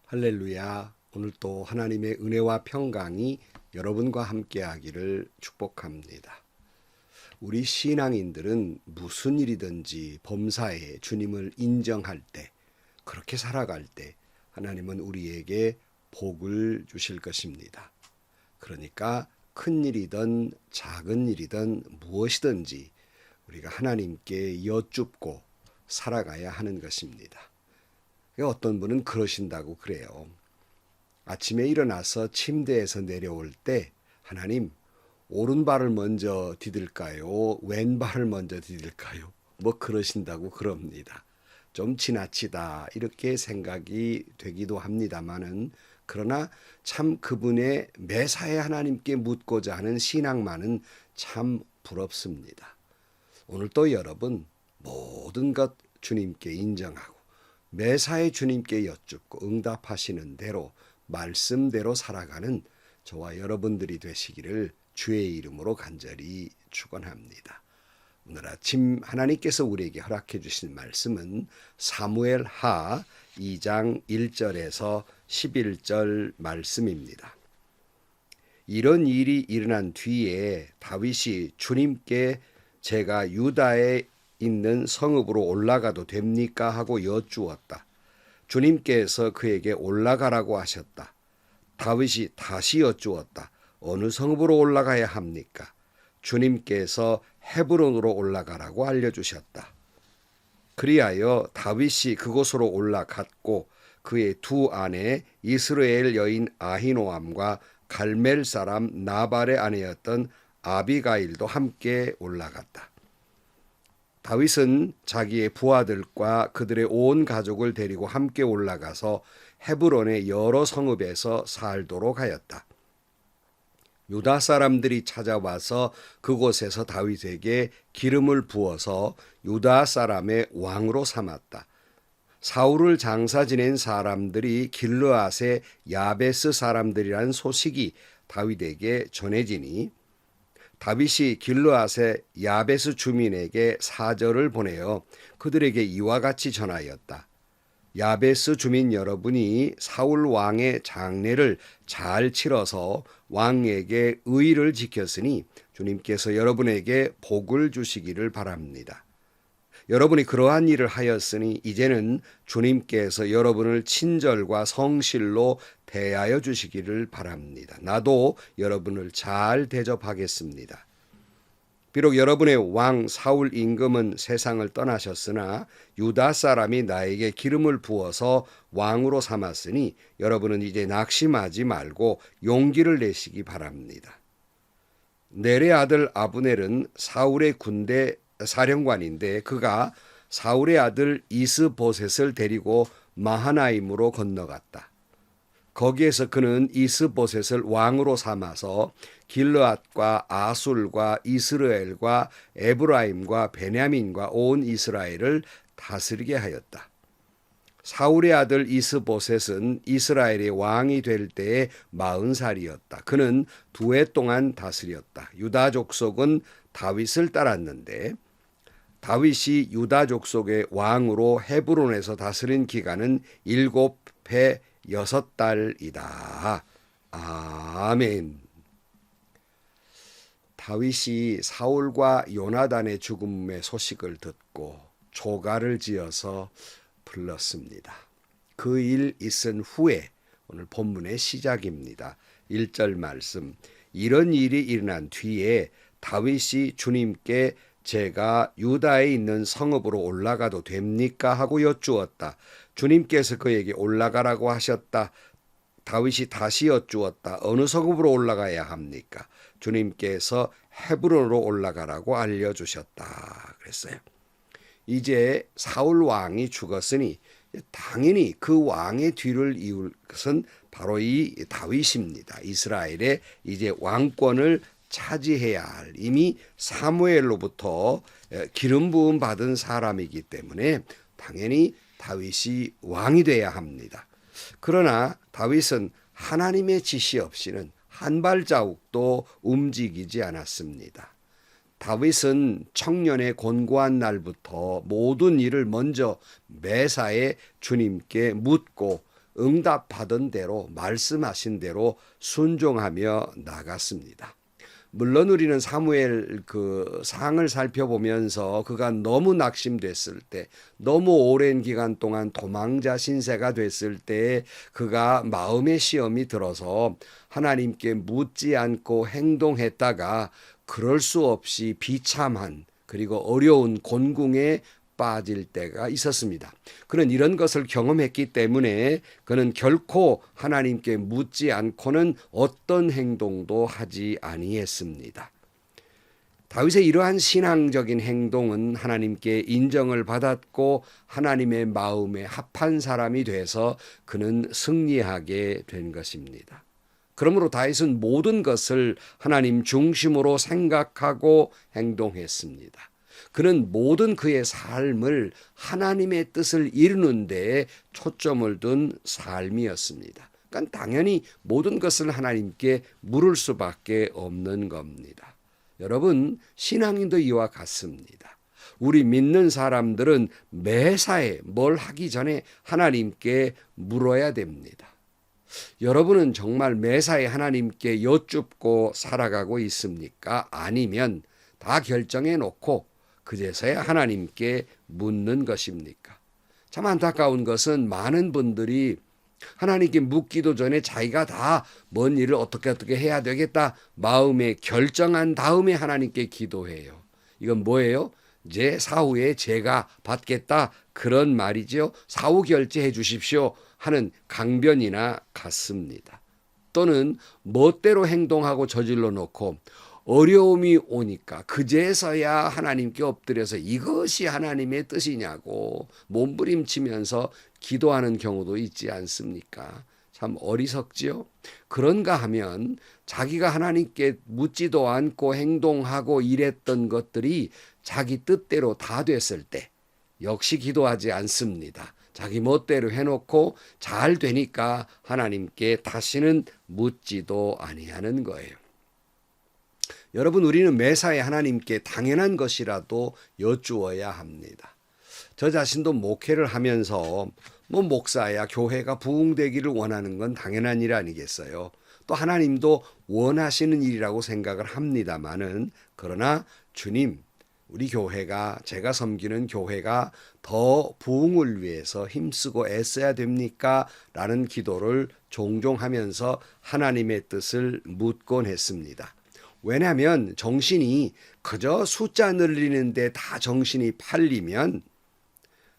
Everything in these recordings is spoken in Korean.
할렐루야. 오늘 또 하나님의 은혜와 평강이 여러분과 함께하기를 축복합니다. 우리 신앙인들은 무슨 일이든지 범사에 주님을 인정할 때, 그렇게 살아갈 때 하나님은 우리에게 복을 주실 것입니다. 그러니까 큰 일이든 작은 일이든 무엇이든지 우리가 하나님께 여쭙고 살아가야 하는 것입니다. 어떤 분은 그러신다고 그래요. 아침에 일어나서 침대에서 내려올 때 하나님, 오른발을 먼저 디딜까요? 왼발을 먼저 디딜까요? 뭐 그러신다고 그럽니다. 좀 지나치다 이렇게 생각이 되기도 합니다마는, 그러나 참 그분의 매사에 하나님께 묻고자 하는 신앙만은 참 부럽습니다. 오늘도 여러분 모든 것 주님께 인정하고 매사에 주님께 여쭙고 응답하시는 대로 말씀대로 살아가는 저와 여러분들이 되시기를 주의 이름으로 간절히 축원합니다. 오늘 아침 하나님께서 우리에게 허락해 주신 말씀은 사무엘하 2장 1절에서 11절 말씀입니다. 이런 일이 일어난 뒤에 다윗이 주님께 제가 유다에 있는 성읍으로 올라가도 됩니까? 하고 여쭈었다. 주님께서 그에게 올라가라고 하셨다. 다윗이 다시 여쭈었다. 어느 성읍으로 올라가야 합니까? 주님께서 헤브론으로 올라가라고 알려주셨다. 그리하여 다윗이 그곳으로 올라갔고 그의 두 아내 이스라엘 여인 아히노암과 갈멜 사람 나발의 아내였던 아비가일도 함께 올라갔다. 다윗은 자기의 부하들과 그들의 온 가족을 데리고 함께 올라가서 헤브론의 여러 성읍에서 살도록 하였다. 유다 사람들이 찾아와서 그곳에서 다윗에게 기름을 부어서 유다 사람의 왕으로 삼았다. 사울을 장사 지낸 사람들이 길르앗의 야베스 사람들이라는 소식이 다윗에게 전해지니 다윗이 길르앗의 야베스 주민에게 사절을 보내어 그들에게 이와 같이 전하였다. 야베스 주민 여러분이 사울 왕의 장례를 잘 치러서 왕에게 의를 지켰으니 주님께서 여러분에게 복을 주시기를 바랍니다. 여러분이 그러한 일을 하였으니 이제는 주님께서 여러분을 친절과 성실로 대하여 주시기를 바랍니다. 나도 여러분을 잘 대접하겠습니다. 비록 여러분의 왕 사울 임금은 세상을 떠나셨으나 유다 사람이 나에게 기름을 부어서 왕으로 삼았으니 여러분은 이제 낙심하지 말고 용기를 내시기 바랍니다. 넬의 아들 아브넬은 사울의 군대 사령관인데 그가 사울의 아들 이스보셋을 데리고 마하나임으로 건너갔다. 거기에서 그는 이스보셋을 왕으로 삼아서 길르앗과 아술과 이스라엘과 에브라임과 베냐민과 온 이스라엘을 다스리게 하였다. 사울의 아들 이스보셋은 이스라엘의 왕이 될 때에 40살이었다. 그는 2해 동안 다스렸다. 유다 족속은 다윗을 따랐는데 다윗이 유다 족속의 왕으로 헤브론에서 다스린 기간은 7해 6달이다. 아멘. 다윗이 사울과 요나단의 죽음의 소식을 듣고 조가를 지어서 불렀습니다. 그 일 있은 후에 오늘 본문의 시작입니다. 1절 말씀. 이런 일이 일어난 뒤에 다윗이 주님께 제가 유다에 있는 성읍으로 올라가도 됩니까? 하고 여쭈었다. 주님께서 그에게 올라가라고 하셨다. 다윗이 다시 여쭈었다. 어느 성읍으로 올라가야 합니까? 주님께서 헤브론으로 올라가라고 알려주셨다. 그랬어요. 이제 사울 왕이 죽었으니 당연히 그 왕의 뒤를 이을 것은 바로 이 다윗입니다. 이스라엘의 이제 왕권을 차지해야 할, 이미 사무엘로부터 기름 부음 받은 사람이기 때문에 당연히 다윗이 왕이 돼야 합니다. 그러나 다윗은 하나님의 지시 없이는 한 발자국도 움직이지 않았습니다. 다윗은 청년의 곤고한 날부터 모든 일을 먼저 매사에 주님께 묻고 응답받은 대로 말씀하신 대로 순종하며 나갔습니다. 물론 우리는 사무엘 그 상을 살펴보면서 그가 너무 낙심됐을 때, 너무 오랜 기간 동안 도망자 신세가 됐을 때 그가 마음의 시험이 들어서 하나님께 묻지 않고 행동했다가 그럴 수 없이 비참한 그리고 어려운 곤궁에 빠질 때가 있었습니다. 그는 이런 것을 경험했기 때문에 그는 결코 하나님께 묻지 않고는 어떤 행동도 하지 아니했습니다. 다윗의 이러한 신앙적인 행동은 하나님께 인정을 받았고 하나님의 마음에 합한 사람이 돼서 그는 승리하게 된 것입니다. 그러므로 다윗은 모든 것을 하나님 중심으로 생각하고 행동했습니다. 그는 모든 그의 삶을 하나님의 뜻을 이루는 데에 초점을 둔 삶이었습니다. 그러니까 당연히 모든 것을 하나님께 물을 수밖에 없는 겁니다. 여러분, 신앙인도 이와 같습니다. 우리 믿는 사람들은 매사에 뭘 하기 전에 하나님께 물어야 됩니다. 여러분은 정말 매사에 하나님께 여쭙고 살아가고 있습니까? 아니면 다 결정해 놓고 그제서야 하나님께 묻는 것입니까? 참 안타까운 것은 많은 분들이 하나님께 묻기도 전에 자기가 다 뭔 일을 어떻게 해야 되겠다 마음에 결정한 다음에 하나님께 기도해요. 이건 뭐예요? 제 사후에 제가 받겠다 그런 말이죠. 사후 결제해 주십시오 하는 강변이나 같습니다. 또는 멋대로 행동하고 저질러 놓고 어려움이 오니까 그제서야 하나님께 엎드려서 이것이 하나님의 뜻이냐고 몸부림치면서 기도하는 경우도 있지 않습니까? 참 어리석지요? 그런가 하면 자기가 하나님께 묻지도 않고 행동하고 일했던 것들이 자기 뜻대로 다 됐을 때 역시 기도하지 않습니다. 자기 멋대로 해놓고 잘 되니까 하나님께 다시는 묻지도 아니하는 거예요. 여러분, 우리는 매사에 하나님께 당연한 것이라도 여쭈어야 합니다. 저 자신도 목회를 하면서 목사야 교회가 부흥되기를 원하는 건 당연한 일 아니겠어요. 또 하나님도 원하시는 일이라고 생각을 합니다마는 그러나 주님, 우리 교회가 제가 섬기는 교회가 더 부흥을 위해서 힘쓰고 애써야 됩니까? 라는 기도를 종종 하면서 하나님의 뜻을 묻곤 했습니다. 왜냐하면 정신이 그저 숫자 늘리는데 다 정신이 팔리면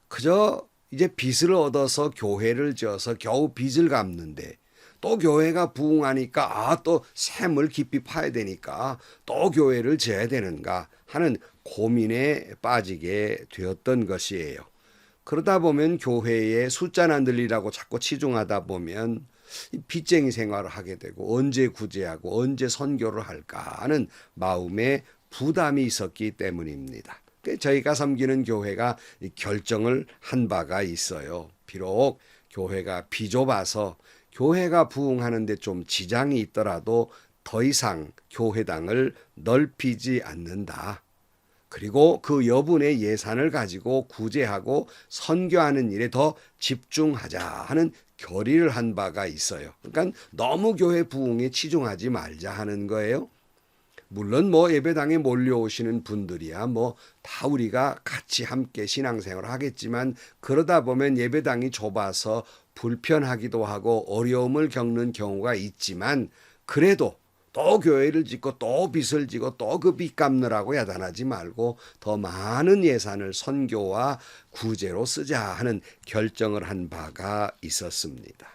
그저 이제 빚을 얻어서 교회를 지어서 겨우 빚을 갚는데 또 교회가 부흥하니까 또 샘을 깊이 파야 되니까 또 교회를 지어야 되는가 하는 고민에 빠지게 되었던 것이에요. 그러다 보면 교회에 숫자나 늘리라고 자꾸 치중하다 보면 빚쟁이 생활을 하게 되고 언제 구제하고 언제 선교를 할까 하는 마음에 부담이 있었기 때문입니다. 저희가 섬기는 교회가 결정을 한 바가 있어요. 비록 교회가 비좁아서 교회가 부흥하는 데 좀 지장이 있더라도 더 이상 교회당을 넓히지 않는다. 그리고 그 여분의 예산을 가지고 구제하고 선교하는 일에 더 집중하자 하는 결의를 한 바가 있어요. 그러니까 너무 교회 부흥에 치중하지 말자 하는 거예요. 물론 예배당에 몰려오시는 분들이야 다 우리가 같이 함께 신앙생활을 하겠지만 그러다 보면 예배당이 좁아서 불편하기도 하고 어려움을 겪는 경우가 있지만 그래도 또 교회를 짓고 또 빚을 지고 또 그 빚 갚느라고 야단하지 말고 더 많은 예산을 선교와 구제로 쓰자 하는 결정을 한 바가 있었습니다.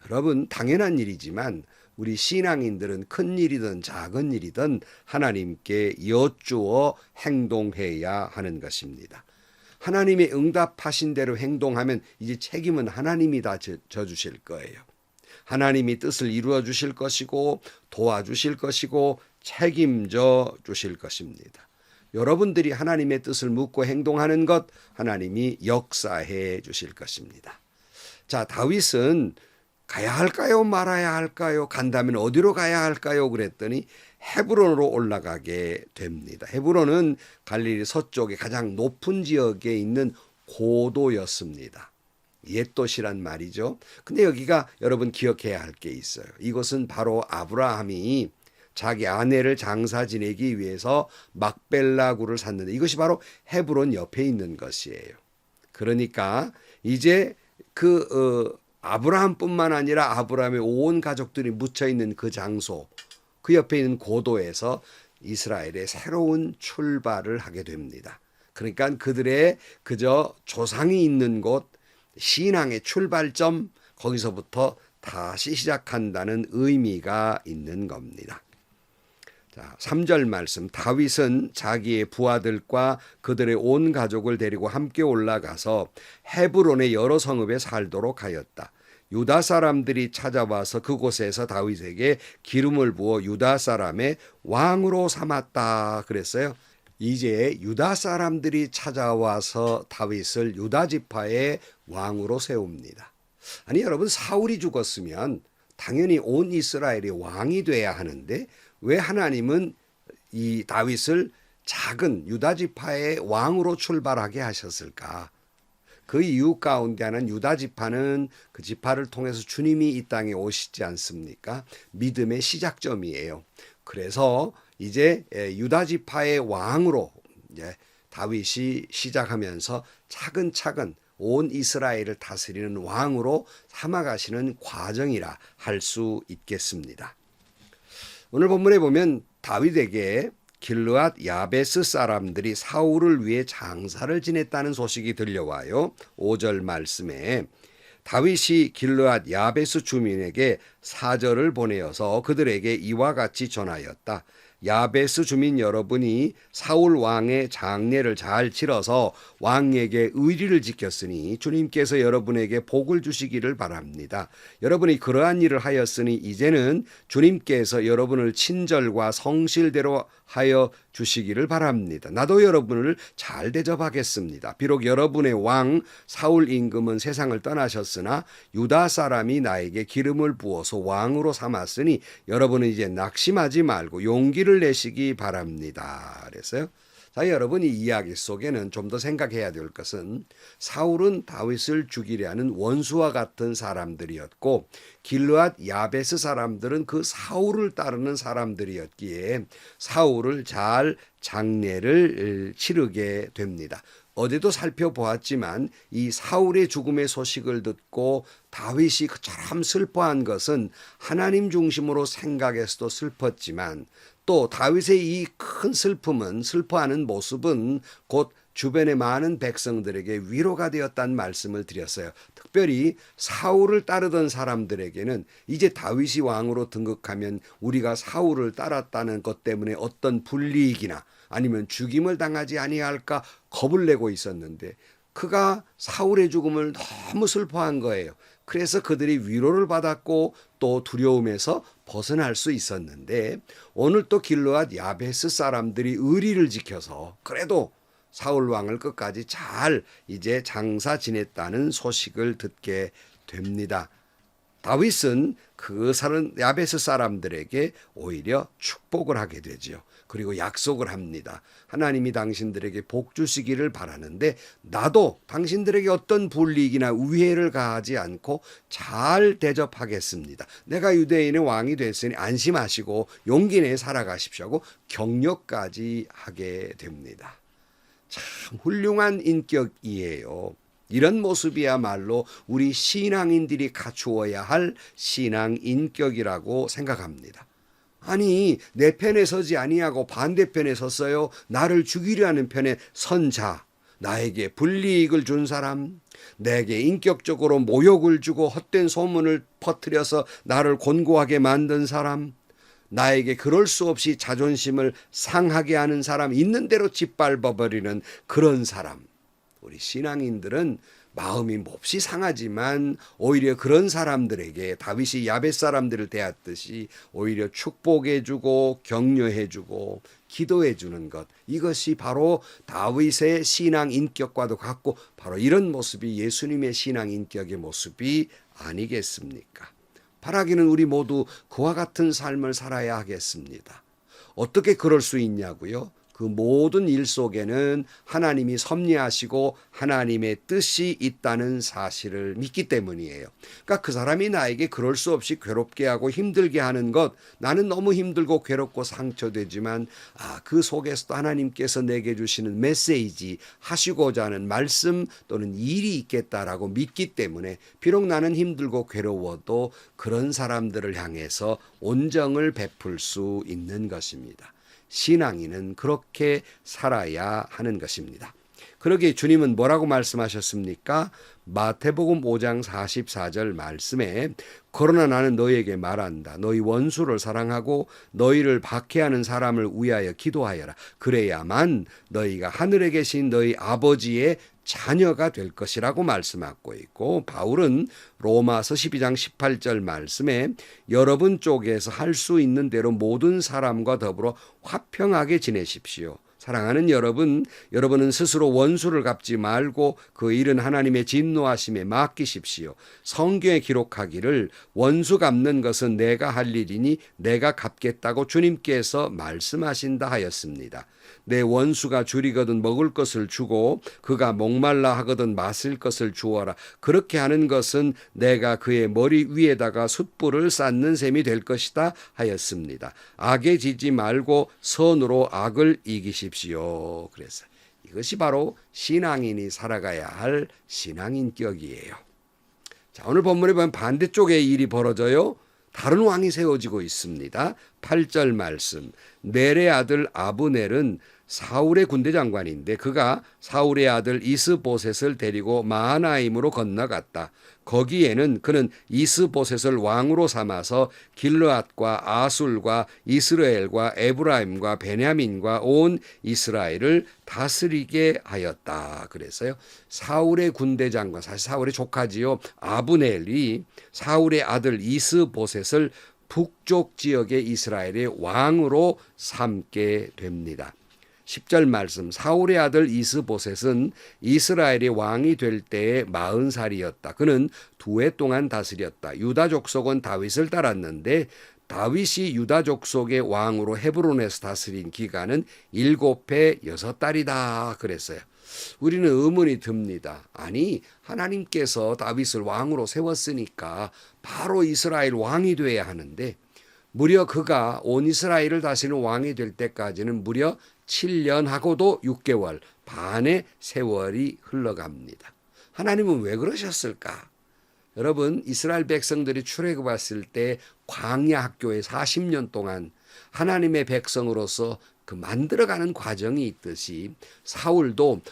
여러분, 당연한 일이지만 우리 신앙인들은 큰 일이든 작은 일이든 하나님께 여쭈어 행동해야 하는 것입니다. 하나님의 응답하신 대로 행동하면 이제 책임은 하나님이 다 져주실 거예요. 하나님이 뜻을 이루어 주실 것이고 도와주실 것이고 책임져 주실 것입니다. 여러분들이 하나님의 뜻을 묻고 행동하는 것 하나님이 역사해 주실 것입니다. 자, 다윗은 가야 할까요? 말아야 할까요? 간다면 어디로 가야 할까요? 그랬더니 헤브론으로 올라가게 됩니다. 헤브론은 갈릴리 서쪽의 가장 높은 지역에 있는 고도였습니다. 옛도시란 말이죠. 근데 여기가 여러분 기억해야 할 게 있어요. 이것은 바로 아브라함이 자기 아내를 장사 지내기 위해서 막벨라구를 샀는데 이것이 바로 헤브론 옆에 있는 것이에요. 그러니까 이제 아브라함뿐만 아니라 아브라함의 온 가족들이 묻혀 있는 그 장소, 그 옆에 있는 고도에서 이스라엘의 새로운 출발을 하게 됩니다. 그러니까 그들의 그저 조상이 있는 곳, 신앙의 출발점, 거기서부터 다시 시작한다는 의미가 있는 겁니다. 자, 3절 말씀. 다윗은 자기의 부하들과 그들의 온 가족을 데리고 함께 올라가서 헤브론의 여러 성읍에 살도록 하였다. 유다 사람들이 찾아와서 그곳에서 다윗에게 기름을 부어 유다 사람의 왕으로 삼았다 그랬어요. 이제 유다 사람들이 찾아와서 다윗을 유다 지파의 왕으로 세웁니다. 아니 여러분, 사울이 죽었으면 당연히 온 이스라엘이 왕이 돼야 하는데 왜 하나님은 이 다윗을 작은 유다 지파의 왕으로 출발하게 하셨을까? 그 이유 가운데 하나는 유다 지파는 그 지파를 통해서 주님이 이 땅에 오시지 않습니까? 믿음의 시작점이에요. 그래서 이제 유다 지파의 왕으로 이제 다윗이 시작하면서 차근차근 온 이스라엘을 다스리는 왕으로 삼아가시는 과정이라 할 수 있겠습니다. 오늘 본문에 보면 다윗에게 길르앗 야베스 사람들이 사울을 위해 장사를 지냈다는 소식이 들려와요. 5절 말씀에 다윗이 길르앗 야베스 주민에게 사절을 보내어서 그들에게 이와 같이 전하였다. 야베스 주민 여러분이 사울 왕의 장례를 잘 치러서 왕에게 의리를 지켰으니 주님께서 여러분에게 복을 주시기를 바랍니다. 여러분이 그러한 일을 하였으니 이제는 주님께서 여러분을 친절과 성실대로 하여 주시기를 바랍니다. 나도 여러분을 잘 대접하겠습니다. 비록 여러분의 왕 사울 임금은 세상을 떠나셨으나 유다 사람이 나에게 기름을 부어서 왕으로 삼았으니 여러분은 이제 낙심하지 말고 용기를 내시기 바랍니다. 그래서요. 자, 여러분, 이 이야기 속에는 좀 더 생각해야 될 것은 사울은 다윗을 죽이려 하는 원수와 같은 사람들이었고 길르앗 야베스 사람들은 그 사울을 따르는 사람들이었기에 사울을 잘 장례를 치르게 됩니다. 어제도 살펴보았지만 이 사울의 죽음의 소식을 듣고 다윗이 참 슬퍼한 것은 하나님 중심으로 생각해서도 슬펐지만 또 다윗의 이 큰 슬픔은 슬퍼하는 모습은 곧 주변의 많은 백성들에게 위로가 되었다는 말씀을 드렸어요. 특별히 사울을 따르던 사람들에게는 이제 다윗이 왕으로 등극하면 우리가 사울을 따랐다는 것 때문에 어떤 불이익이나 아니면 죽임을 당하지 아니할까 겁을 내고 있었는데 그가 사울의 죽음을 너무 슬퍼한 거예요. 그래서 그들이 위로를 받았고 또 두려움에서 벗어날 수 있었는데 오늘 또 길르앗 야베스 사람들이 의리를 지켜서 그래도 사울 왕을 끝까지 잘 이제 장사 지냈다는 소식을 듣게 됩니다. 다윗은 그 야베스 사람들에게 오히려 축복을 하게 되죠. 그리고 약속을 합니다. 하나님이 당신들에게 복 주시기를 바라는데 나도 당신들에게 어떤 불이익이나 위해를 가하지 않고 잘 대접하겠습니다. 내가 유대인의 왕이 됐으니 안심하시고 용기 내어 살아가십시오 하고 격려까지 하게 됩니다. 참 훌륭한 인격이에요. 이런 모습이야말로 우리 신앙인들이 갖추어야 할 신앙 인격이라고 생각합니다. 아니, 내 편에 서지 아니하고 반대편에 섰어요. 나를 죽이려 하는 편에 선 자, 나에게 불이익을 준 사람, 내게 인격적으로 모욕을 주고 헛된 소문을 퍼뜨려서 나를 곤고하게 만든 사람, 나에게 그럴 수 없이 자존심을 상하게 하는 사람, 있는 대로 짓밟아버리는 그런 사람. 우리 신앙인들은 마음이 몹시 상하지만 오히려 그런 사람들에게 다윗이 야벳 사람들을 대했듯이 오히려 축복해주고 격려해주고 기도해주는 것, 이것이 바로 다윗의 신앙 인격과도 같고 바로 이런 모습이 예수님의 신앙 인격의 모습이 아니겠습니까? 바라기는 우리 모두 그와 같은 삶을 살아야 하겠습니다. 어떻게 그럴 수 있냐고요? 그 모든 일 속에는 하나님이 섭리하시고 하나님의 뜻이 있다는 사실을 믿기 때문이에요. 그러니까 그 사람이 나에게 그럴 수 없이 괴롭게 하고 힘들게 하는 것, 나는 너무 힘들고 괴롭고 상처되지만 그 속에서도 하나님께서 내게 주시는 메시지, 하시고자 하는 말씀 또는 일이 있겠다라고 믿기 때문에 비록 나는 힘들고 괴로워도 그런 사람들을 향해서 온정을 베풀 수 있는 것입니다. 신앙인은 그렇게 살아야 하는 것입니다. 그러기에 주님은 뭐라고 말씀하셨습니까? 마태복음 5장 44절 말씀에 그러나 나는 너희에게 말한다. 너희 원수를 사랑하고 너희를 박해하는 사람을 위하여 기도하여라. 그래야만 너희가 하늘에 계신 너희 아버지의 자녀가 될 것이라고 말씀하고 있고, 바울은 로마서 12장 18절 말씀에 여러분 쪽에서 할 수 있는 대로 모든 사람과 더불어 화평하게 지내십시오. 사랑하는 여러분, 여러분은 스스로 원수를 갚지 말고 그 일은 하나님의 진노하심에 맡기십시오. 성경에 기록하기를 원수 갚는 것은 내가 할 일이니 내가 갚겠다고 주님께서 말씀하신다 하였습니다. 내 원수가 줄이거든 먹을 것을 주고 그가 목말라 하거든 마실 것을 주어라. 그렇게 하는 것은 내가 그의 머리 위에다가 숯불을 쌓는 셈이 될 것이다 하였습니다. 악에 지지 말고 선으로 악을 이기십시오. 그래서 이것이 바로 신앙인이 살아가야 할 신앙인격이에요. 자, 오늘 본문에 보면 반대쪽에 일이 벌어져요. 다른 왕이 세워지고 있습니다. 8절 말씀. 넬의 아들 아브넬은 사울의 군대 장관인데 그가 사울의 아들 이스보셋을 데리고 마하나임으로 건너갔다. 거기에는 그는 이스보셋을 왕으로 삼아서 길르앗과 아술과 이스라엘과 에브라임과 베냐민과 온 이스라엘을 다스리게 하였다. 그래서요, 사울의 군대 장관, 사실 사울의 조카지요, 아브넬이 사울의 아들 이스보셋을 북쪽 지역의 이스라엘의 왕으로 삼게 됩니다. 10절 말씀. 사울의 아들 이스보셋은 이스라엘의 왕이 될 때에 40살이었다. 그는 2해 동안 다스렸다. 유다 족속은 다윗을 따랐는데 다윗이 유다 족속의 왕으로 헤브론에서 다스린 기간은 7해 6달이다 그랬어요. 우리는 의문이 듭니다. 아니, 하나님께서 다윗을 왕으로 세웠으니까 바로 이스라엘 왕이 돼야 하는데 무려 그가 온 이스라엘을 다스리는 왕이 될 때까지는 무려 7년하고도 6개월 반의 세월이 흘러갑니다. 하나님은 왜 그러셨을까? 여러분, 이스라엘 백성들이 출애굽했을 때 광야 학교에 40년 동안 하나님의 백성으로서 그 만들어가는 과정이 있듯이 사울도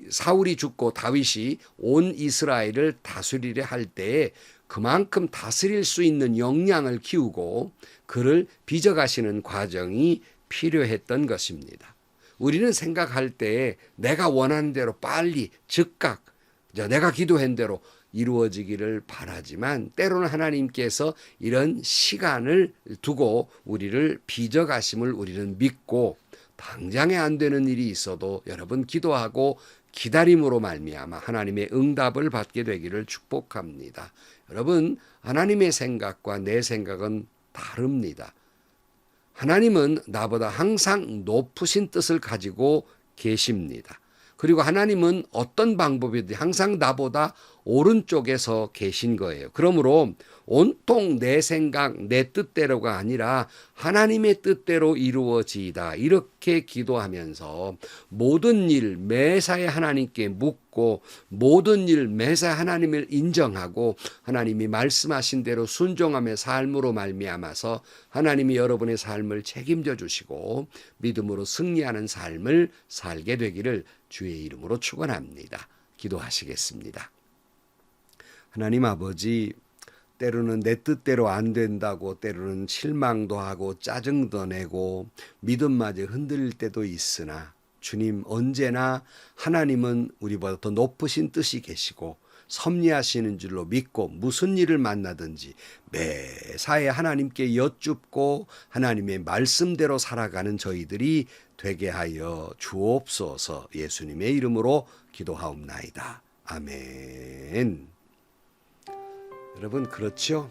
사울이 죽고 다윗이 온 이스라엘을 다스리려 할 때에 그만큼 다스릴 수 있는 역량을 키우고 그를 빚어가시는 과정이 필요했던 것입니다. 우리는 생각할 때 내가 원하는 대로 빨리 즉각 내가 기도한 대로 이루어지기를 바라지만 때로는 하나님께서 이런 시간을 두고 우리를 빚어가심을 우리는 믿고 당장에 안 되는 일이 있어도 여러분 기도하고 기다림으로 말미암아 하나님의 응답을 받게 되기를 축복합니다. 여러분, 하나님의 생각과 내 생각은 다릅니다. 하나님은 나보다 항상 높으신 뜻을 가지고 계십니다. 그리고 하나님은 어떤 방법이든 항상 나보다 오른쪽에서 계신 거예요. 그러므로 온통 내 생각, 내 뜻대로가 아니라 하나님의 뜻대로 이루어지이다. 이렇게 기도하면서 모든 일 매사에 하나님께 묻고 모든 일 매사에 하나님을 인정하고 하나님이 말씀하신 대로 순종함의 삶으로 말미암아서 하나님이 여러분의 삶을 책임져 주시고 믿음으로 승리하는 삶을 살게 되기를 주의 이름으로 축원합니다. 기도하시겠습니다. 하나님 아버지, 때로는 내 뜻대로 안 된다고 때로는 실망도 하고 짜증도 내고 믿음마저 흔들릴 때도 있으나 주님, 언제나 하나님은 우리보다 더 높으신 뜻이 계시고 섭리하시는 줄로 믿고 무슨 일을 만나든지 매사에 하나님께 여쭙고 하나님의 말씀대로 살아가는 저희들이 되게 하여 주옵소서. 예수님의 이름으로 기도하옵나이다. 아멘. 여러분, 그렇죠?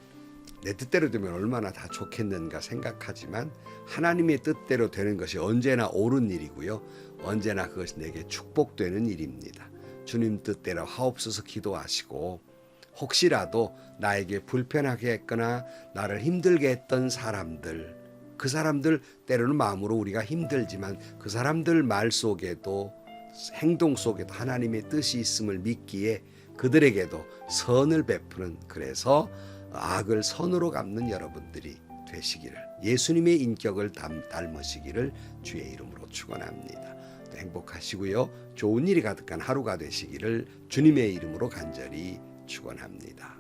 내 뜻대로 되면 얼마나 다 좋겠는가 생각하지만 하나님의 뜻대로 되는 것이 언제나 옳은 일이고요. 언제나 그것이 내게 축복되는 일입니다. 주님 뜻대로 하옵소서 기도하시고 혹시라도 나에게 불편하게 했거나 나를 힘들게 했던 사람들, 그 사람들 때로는 마음으로 우리가 힘들지만 그 사람들 말 속에도 행동 속에도 하나님의 뜻이 있음을 믿기에 그들에게도 선을 베푸는, 그래서 악을 선으로 갚는 여러분들이 되시기를, 예수님의 인격을 닮으시기를 주의 이름으로 축원합니다. 행복하시고요. 좋은 일이 가득한 하루가 되시기를 주님의 이름으로 간절히 축원합니다.